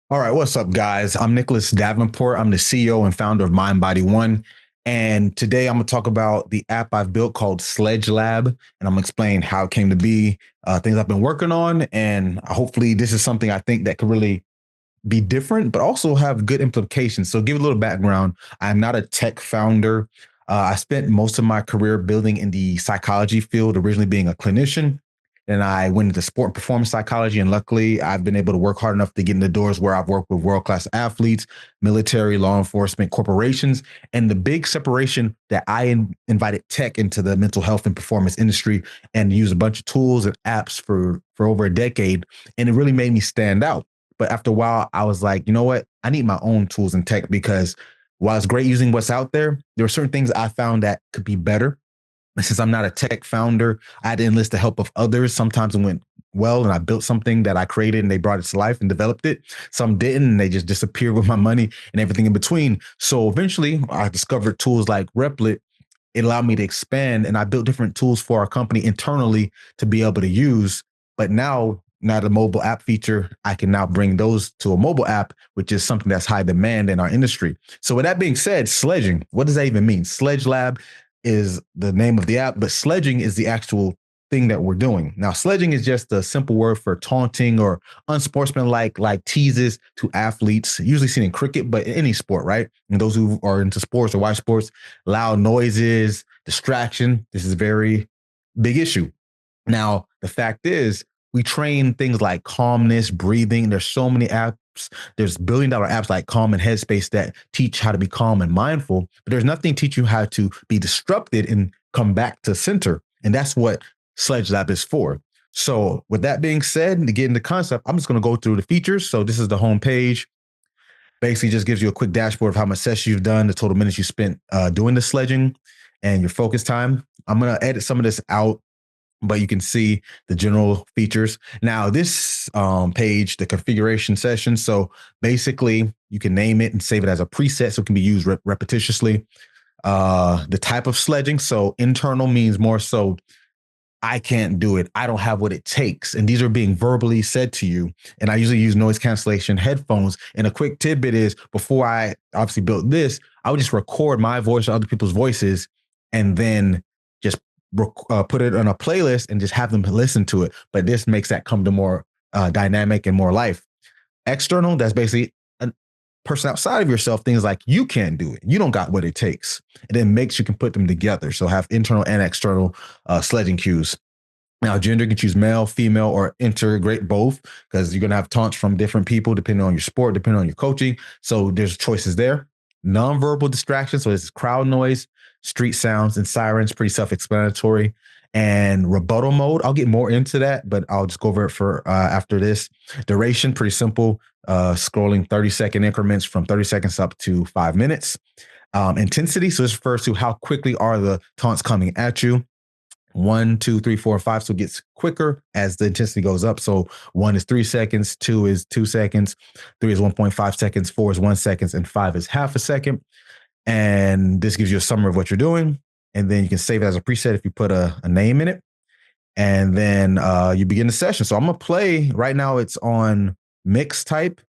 All right, what's up, guys? I'm Nicholas Davenport. I'm the CEO and founder of Mind Body One. And today I'm going to talk about the app I've built called Sledge Lab. And I'm going to explain how it came to be, things I've been working on. And hopefully, this is something I think that could really be different, but also have good implications. So, give a little background. I'm not a tech founder. I spent most of my career building in the psychology field, originally being a clinician. And I went into sport and performance psychology. And luckily, I've been able to work hard enough to get in the doors where I've worked with world class athletes, military, law enforcement, corporations. And the big separation that invited tech into the mental health and performance industry and used a bunch of tools and apps for over a decade. And it really made me stand out. But after a while, I was like, you know what? I need my own tools and tech because while it's great using what's out there are certain things I found that could be better. And since I'm not a tech founder, I had to enlist the help of others. Sometimes it went well and I built something that I created and they brought it to life and developed it. Some didn't and they just disappeared with my money and everything in between. So eventually I discovered tools like Replit. It allowed me to expand and I built different tools for our company internally to be able to use. But now the mobile app feature, I can now bring those to a mobile app, which is something that's high demand in our industry. So with that being said, sledging, what does that even mean? Sledge Lab is the name of the app, but sledging is the actual thing that we're doing. Now, sledging is just a simple word for taunting or unsportsmanlike like teases to athletes, usually seen in cricket, but in any sport, right? And those who are into sports or watch sports, loud noises, distraction. This is a very big issue. Now, the fact is, we train things like calmness, breathing. There's so many apps. There's billion-dollar apps like Calm and Headspace that teach how to be calm and mindful, but there's nothing teach you how to be disrupted and come back to center. And that's what Sledge Lab is for. So with that being said, to get into concept, I'm just going to go through the features. So this is the home page. Basically just gives you a quick dashboard of how much session you've done, the total minutes you spent doing the sledging, and your focus time. I'm going to edit some of this out, but you can see the general features. Now, this page, the configuration session. So basically, you can name it and save it as a preset so it can be used repetitiously. The type of sledging. So internal means more so I can't do it. I don't have what it takes. And these are being verbally said to you. And I usually use noise cancellation headphones. And a quick tidbit is before I obviously built this, I would just record my voice or other people's voices and then just put it on a playlist and just have them listen to it. But this makes that come to more dynamic and more life. External, that's basically a person outside of yourself, things like you can't do it. You don't got what it takes. And then makes you can put them together. So have internal and external sledging cues. Now, gender, you can choose male, female, or integrate both because you're going to have taunts from different people depending on your sport, depending on your coaching. So there's choices there. Nonverbal distractions. So it's crowd noise, street sounds, and sirens. Pretty self-explanatory. And rebuttal mode, I'll get more into that, but I'll just go over it for after this. Duration, pretty simple. Scrolling 30-second increments from 30 seconds up to 5 minutes. Intensity, so this refers to how quickly are the taunts coming at you. 1, 2, 3, 4, 5. So it gets quicker as the intensity goes up. So 1 is 3 seconds, 2 is 2 seconds, 3 is 1.5 seconds, 4 is 1 second, and 5 is half a second. And this gives you a summary of what you're doing. And then you can save it as a preset if you put a name in it. And then you begin the session. So I'm going to play right now. It's on mix type.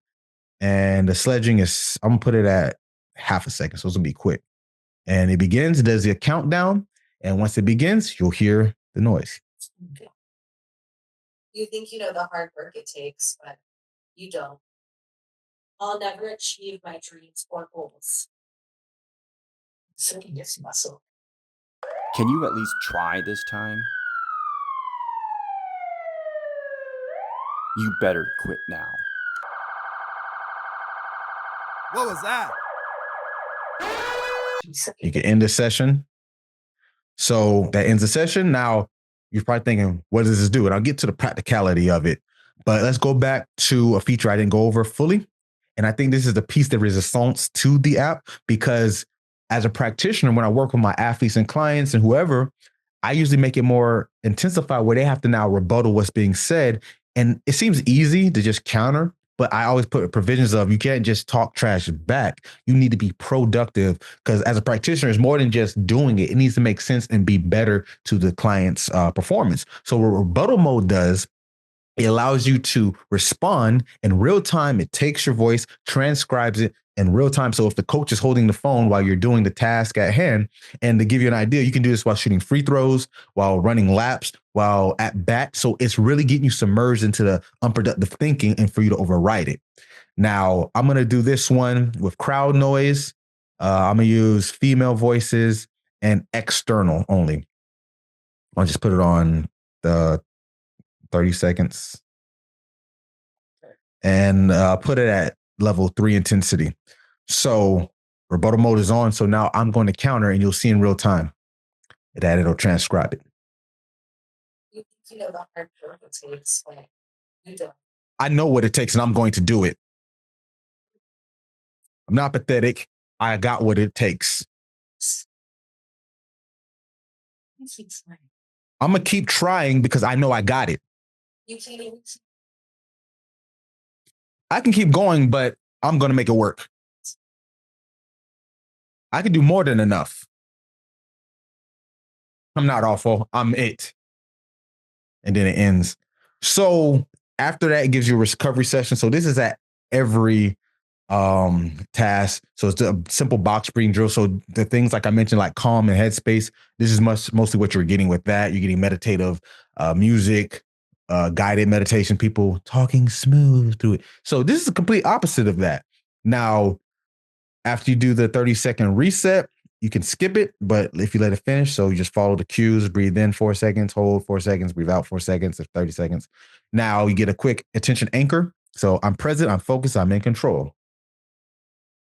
And the sledging is, I'm going to put it at half a second. So it's going to be quick. And it begins, it does the countdown. And once it begins, you'll hear the noise. You think you know the hard work it takes, but you don't. I'll never achieve my dreams or goals. Second guessing myself. Can you at least try this time? You better quit now. What was that? You can end the session. So that ends the session. Now, you're probably thinking, what does this do? And I'll get to the practicality of it. But let's go back to a feature I didn't go over fully. And I think this is the piece de resistance to the app, because as a practitioner, when I work with my athletes and clients and whoever, I usually make it more intensified where they have to now rebuttal what's being said. And it seems easy to just counter, but I always put provisions of you can't just talk trash back. You need to be productive, because as a practitioner, it's more than just doing it. It needs to make sense and be better to the client's performance. So what rebuttal mode does It allows you to respond in real time. It takes your voice, transcribes it in real time. So if the coach is holding the phone while you're doing the task at hand, and to give you an idea, you can do this while shooting free throws, while running laps, while at bat. So it's really getting you submerged into the unproductive thinking and for you to override it. Now, I'm going to do this one with crowd noise. I'm going to use female voices and external only. I'll just put it on the 30 seconds and put it at level 3 intensity. So rebuttal mode is on. So now I'm going to counter and you'll see in real time that it'll transcribe it. You know the hard work it takes. Like, you don't. I know what it takes and I'm going to do it. I'm not pathetic. I got what it takes. I'm going to keep trying because I know I got it. You can't even. I can keep going, but I'm going to make it work. I can do more than enough. I'm not awful. I'm it. And then it ends. So after that, it gives you a recovery session. So this is at every task. So it's a simple box breathing drill. So the things like I mentioned, like calm and headspace, this is mostly what you're getting with that. You're getting meditative music, guided meditation, people talking smooth through it. So this is the complete opposite of that. Now, after you do the 30-second reset, you can skip it, but if you let it finish, so you just follow the cues, breathe in 4 seconds, hold 4 seconds, breathe out 4 seconds, 30 seconds. Now you get a quick attention anchor. So I'm present, I'm focused, I'm in control.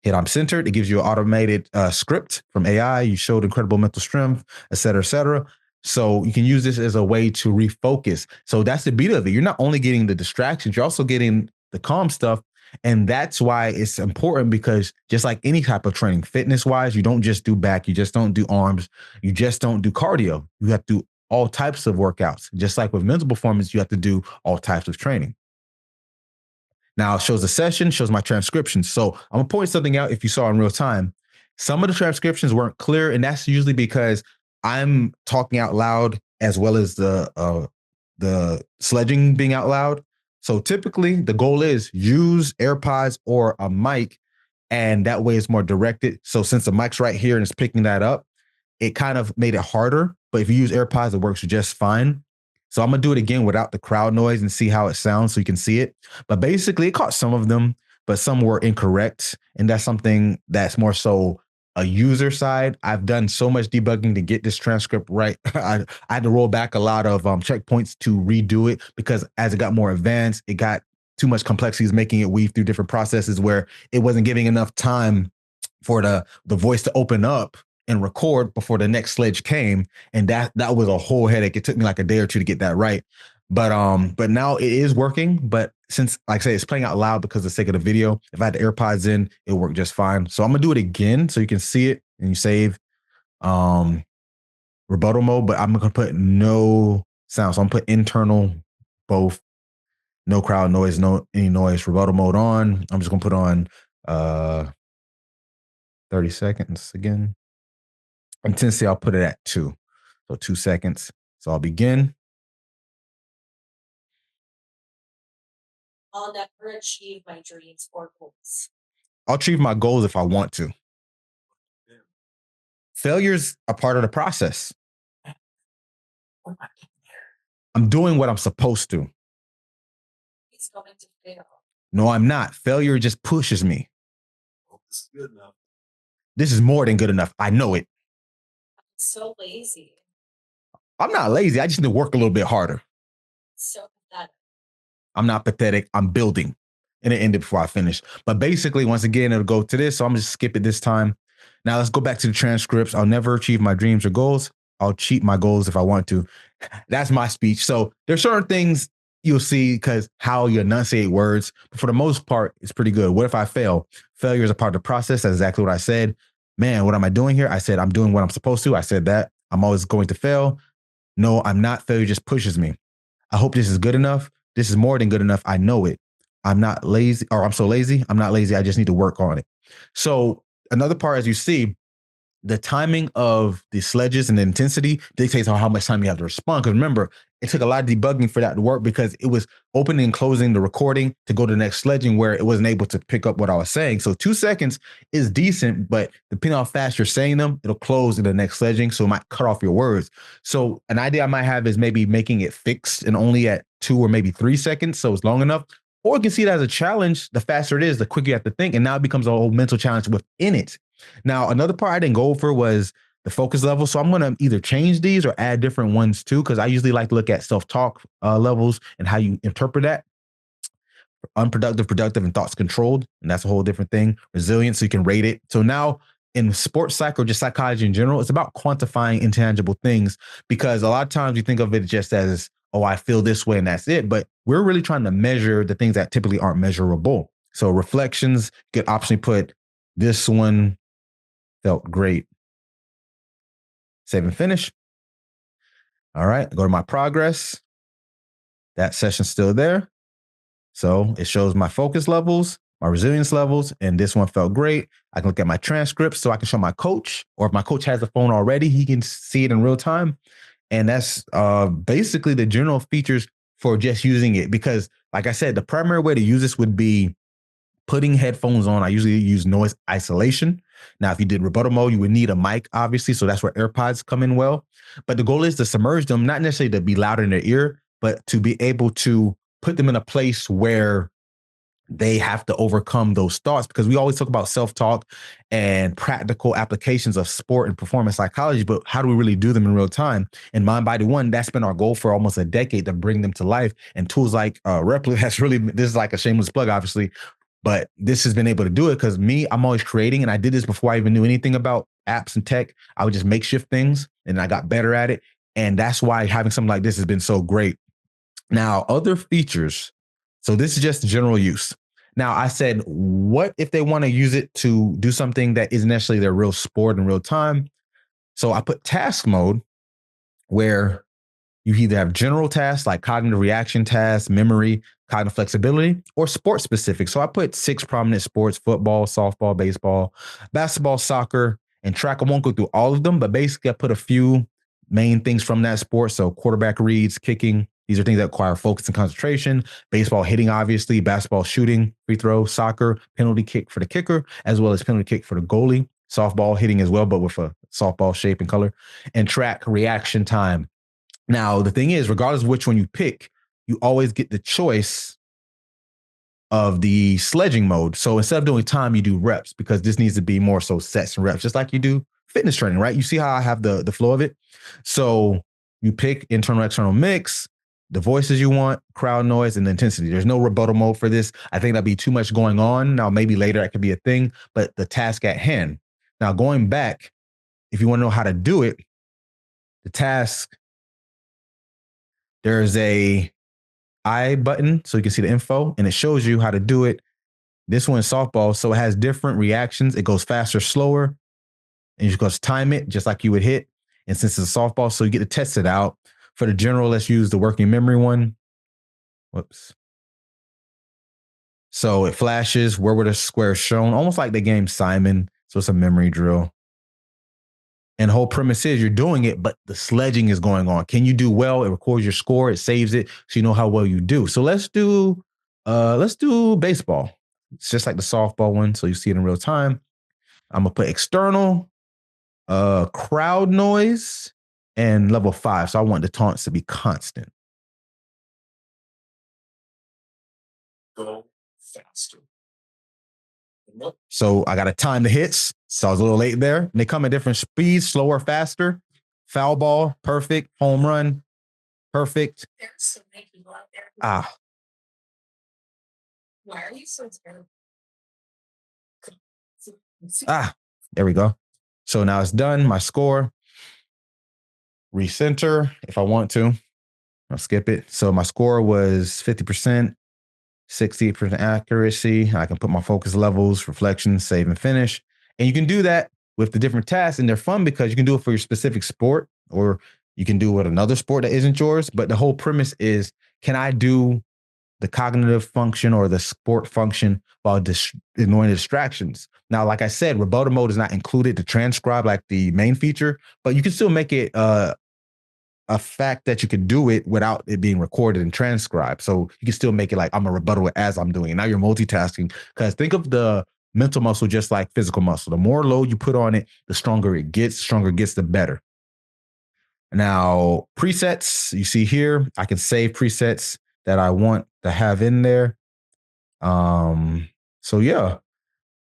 Hit I'm centered. It gives you an automated script from AI. You showed incredible mental strength, et cetera, et cetera. So you can use this as a way to refocus. So that's the beauty of it. You're not only getting the distractions, you're also getting the calm stuff. And that's why it's important, because just like any type of training, fitness wise, you don't just do back, you just don't do arms, you just don't do cardio. You have to do all types of workouts. Just like with mental performance, you have to do all types of training. Now it shows the session, shows my transcription. So I'm gonna point something out if you saw in real time. Some of the transcriptions weren't clear, and that's usually because I'm talking out loud as well as the sledging being out loud. So typically the goal is use AirPods or a mic, and that way it's more directed. So since the mic's right here and it's picking that up, it kind of made it harder. But if you use AirPods, it works just fine. So I'm going to do it again without the crowd noise and see how it sounds so you can see it. But basically, it caught some of them, but some were incorrect. And that's something that's more so a user side. I've done so much debugging to get this transcript right. I had to roll back a lot of checkpoints to redo it, because as it got more advanced, it got too much complexities, making it weave through different processes where it wasn't giving enough time for the voice to open up and record before the next sledge came. And that was a whole headache. It took me like a day or two to get that right. But now it is working. But since, like I say, it's playing out loud because of the sake of the video, if I had the AirPods in, it worked just fine. So I'm gonna do it again so you can see it and you save rebuttal mode, but I'm gonna put no sound. So I'm gonna put internal, both, no crowd noise, no any noise, rebuttal mode on. I'm just gonna put on 30 seconds again. Intensity, I'll put it at 2. So 2 seconds. So I'll begin. I'll never achieve my dreams or goals. I'll achieve my goals if I want to. Failure's a part of the process. I'm doing what I'm supposed to. He's going to fail. No, I'm not. Failure just pushes me. This is good enough. This is more than good enough. I know it. I'm so lazy. I'm not lazy. I just need to work a little bit harder. So pathetic. I'm not pathetic. I'm building. And it ended before I finished. But basically, once again, it'll go to this. So I'm just skip it this time. Now let's go back to the transcripts. I'll never achieve my dreams or goals. I'll cheat my goals if I want to. That's my speech. So there's certain things you'll see because how you enunciate words. But for the most part, it's pretty good. What if I fail? Failure is a part of the process. That's exactly what I said. Man, what am I doing here? I said, I'm doing what I'm supposed to. I said that. I'm always going to fail. No, I'm not. Failure just pushes me. I hope this is good enough. This is more than good enough. I know it. I'm not lazy, or I'm so lazy. I'm not lazy. I just need to work on it. So another part, as you see, the timing of the sledges and the intensity dictates on how much time you have to respond. Because remember, it took a lot of debugging for that to work because it was opening and closing the recording to go to the next sledging where it wasn't able to pick up what I was saying. So 2 seconds is decent, but depending on how fast you're saying them, it'll close in the next sledging. So it might cut off your words. So an idea I might have is maybe making it fixed and only at 2 or maybe 3 seconds. So it's long enough. Or you can see it as a challenge. The faster it is, the quicker you have to think. And now it becomes a whole mental challenge within it. Now, another part I didn't go over was the focus level. So I'm going to either change these or add different ones too, because I usually like to look at self-talk levels and how you interpret that. Unproductive, productive, and thoughts controlled. And that's a whole different thing. Resilience, so you can rate it. So now in sports psych or just psychology in general, it's about quantifying intangible things, because a lot of times you think of it just as, oh, I feel this way and that's it. But we're really trying to measure the things that typically aren't measurable. So reflections, you could optionally put this one felt great. Save and finish. All right, go to my progress. That session's still there. So it shows my focus levels, my resilience levels, and this one felt great. I can look at my transcripts so I can show my coach, or if my coach has the phone already, he can see it in real time. And that's basically the general features for just using it. Because like I said, the primary way to use this would be putting headphones on. I usually use noise isolation. Now, if you did rebuttal mode, you would need a mic, obviously. So that's where AirPods come in well. But the goal is to submerge them, not necessarily to be louder in their ear, but to be able to put them in a place where they have to overcome those thoughts, because we always talk about self-talk and practical applications of sport and performance psychology, but how do we really do them in real time? And Mind Body One, that's been our goal for almost a decade, to bring them to life. And tools like Replit has really, this is like a shameless plug, obviously, but this has been able to do it because I'm always creating, and I did this before I even knew anything about apps and tech. I would just makeshift things and I got better at it. And that's why having something like this has been so great. Now, other features. So this is just general use. Now, I said, what if they want to use it to do something that isn't necessarily their real sport in real time? So I put task mode, where you either have general tasks like cognitive reaction tasks, memory, cognitive flexibility, or sports specific. So I put 6 prominent sports: football, softball, baseball, basketball, soccer, and track. I won't go through all of them, but basically I put a few main things from that sport. So quarterback reads, kicking. These are things that require focus and concentration. Baseball, hitting, obviously. Basketball, shooting, free throw. Soccer, penalty kick for the kicker, as well as penalty kick for the goalie. Softball, hitting as well, but with a softball shape and color. And track, reaction time. Now, the thing is, regardless of which one you pick, you always get the choice of the sledging mode. So instead of doing time, you do reps, because this needs to be more so sets and reps, just like you do fitness training, right? You see how I have the flow of it? So you pick internal, external mix, the voices you want, crowd noise, and the intensity. There's no rebuttal mode for this. I think that'd be too much going on. Now, maybe later that could be a thing, but the task at hand. Now, going back, if you want to know how to do it, the task, there's a I button so you can see the info, and it shows you how to do it. This one is softball, so it has different reactions. It goes faster, slower, and you just time it just like you would hit. And since it's a softball, so you get to test it out. For the general, let's use the working memory one. Whoops. So it flashes where were the squares shown, almost like the game Simon. So it's a memory drill. And the whole premise is you're doing it, but the sledging is going on. Can you do well? It records your score, it saves it, so you know how well you do. So let's do baseball. It's just like the softball one, so you see it in real time. I'm gonna put external, crowd noise, and level 5. So I want the taunts to be constant. Go faster. So I got to time the hits. So I was a little late there. And they come at different speeds, slower, faster. Foul ball, perfect. Home run, perfect. There's so many people out there. Ah, Why are you so terrible? there we go. So now it's done. My score. Recenter if I want to. I'll skip it. So my score was 50%, 60% accuracy. I can put my focus levels, reflection, save and finish. And you can do that with the different tasks, and they're fun because you can do it for your specific sport, or you can do it with another sport that isn't yours. But the whole premise is, can I do the cognitive function or the sport function while ignoring the distractions. Now, like I said, rebuttal mode is not included to transcribe like the main feature, but you can still make it a fact that you can do it without it being recorded and transcribed. So you can still make it like I'm a rebuttal as I'm doing it. Now you're multitasking, because think of the mental muscle just like physical muscle. The more load you put on it, the stronger it gets. Stronger it gets, the better. Now, presets, you see here, I can save presets that I want to have in there. So yeah.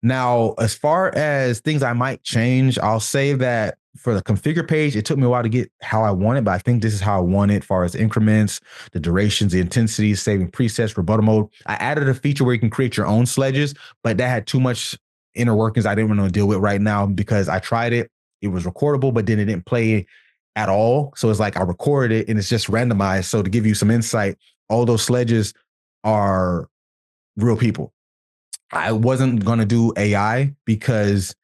Now, as far as things I might change, I'll say that for the configure page, it took me a while to get how I want it, but I think this is how I want it as far as increments, the durations, the intensities, saving presets, rebuttal mode. I added a feature where you can create your own sledges, but that had too much inner workings I didn't want to deal with right now, because I tried it. It was recordable, but then it didn't play at all. So it's like I recorded it and it's just randomized. So to give you some insight, all those sledges are real people. I wasn't going to do AI because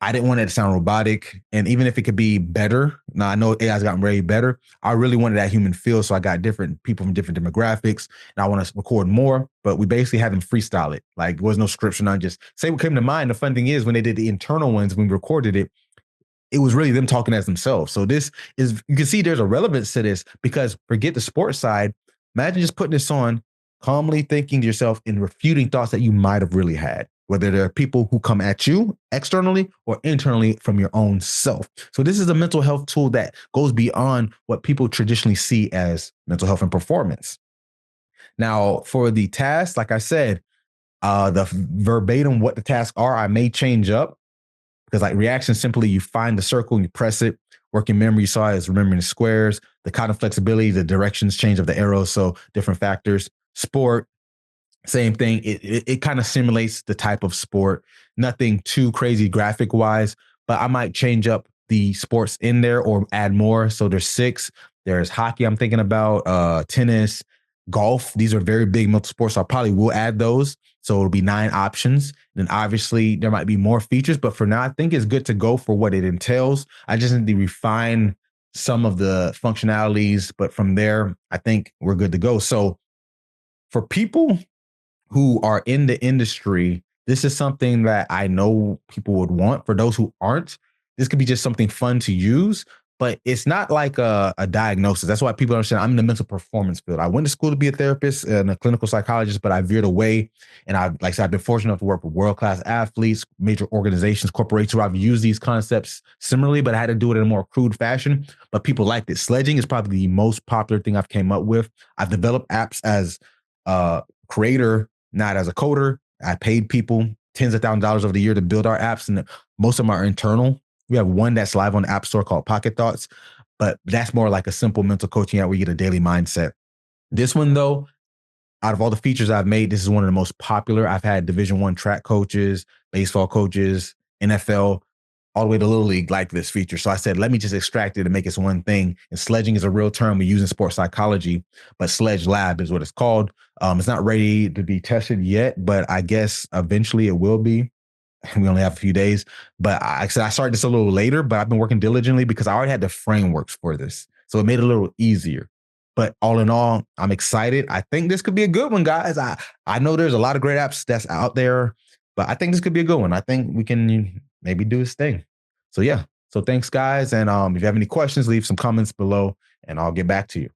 I didn't want it to sound robotic. And even if it could be better, now I know AI's gotten way better, I really wanted that human feel. So I got different people from different demographics, and I want to record more, but we basically had them freestyle it. Like there was no scripts, and I just say what came to mind. The fun thing is when they did the internal ones, when we recorded it, it was really them talking as themselves. So this is, you can see there's a relevance to this, because forget the sports side. Imagine just putting this on, calmly thinking to yourself and refuting thoughts that you might have really had, whether there are people who come at you externally or internally from your own self. So this is a mental health tool that goes beyond what people traditionally see as mental health and performance. Now, for the tasks, like I said, the verbatim what the tasks are, I may change up, because like reaction, simply you find the circle and you press it. Working memory, you saw is remembering the squares. The cognitive flexibility, the directions change of the arrows, so different factors. Sport, same thing. It kind of simulates the type of sport. Nothing too crazy graphic wise, but I might change up the sports in there or add more. So there's 6. There's hockey I'm thinking about, tennis, golf. These are very big mental sports. So I probably will add those. So it'll be 9 options. Then obviously there might be more features, but for now, I think it's good to go for what it entails. I just need to refine some of the functionalities, but from there, I think we're good to go. So for people who are in the industry, this is something that I know people would want. For those who aren't, this could be just something fun to use, but it's not like a diagnosis. That's why people understand I'm in the mental performance field. I went to school to be a therapist and a clinical psychologist, but I veered away. And like I said, I've been fortunate enough to work with world-class athletes, major organizations, corporations, where I've used these concepts similarly, but I had to do it in a more crude fashion. But people liked it. Sledging is probably the most popular thing I've came up with. I've developed apps as a creator, not as a coder. I paid people tens of thousands of dollars over the year to build our apps, and most of them are internal. We have one that's live on the App Store called Pocket Thoughts, but that's more like a simple mental coaching app where you get a daily mindset. This one, though, out of all the features I've made, this is one of the most popular. I've had Division I track coaches, baseball coaches, NFL, all the way to Little League like this feature. So I said, let me just extract it and make it one thing. And sledging is a real term we use in sports psychology, but Sledge Lab is what it's called. It's not ready to be tested yet, but I guess eventually it will be. We only have a few days, but I said I started this a little later, but I've been working diligently because I already had the frameworks for this. So it made it a little easier. But all in all, I'm excited. I think this could be a good one, guys. I know there's a lot of great apps that's out there, but I think this could be a good one. I think we can maybe do this thing. So yeah. So thanks, guys. And if you have any questions, leave some comments below and I'll get back to you.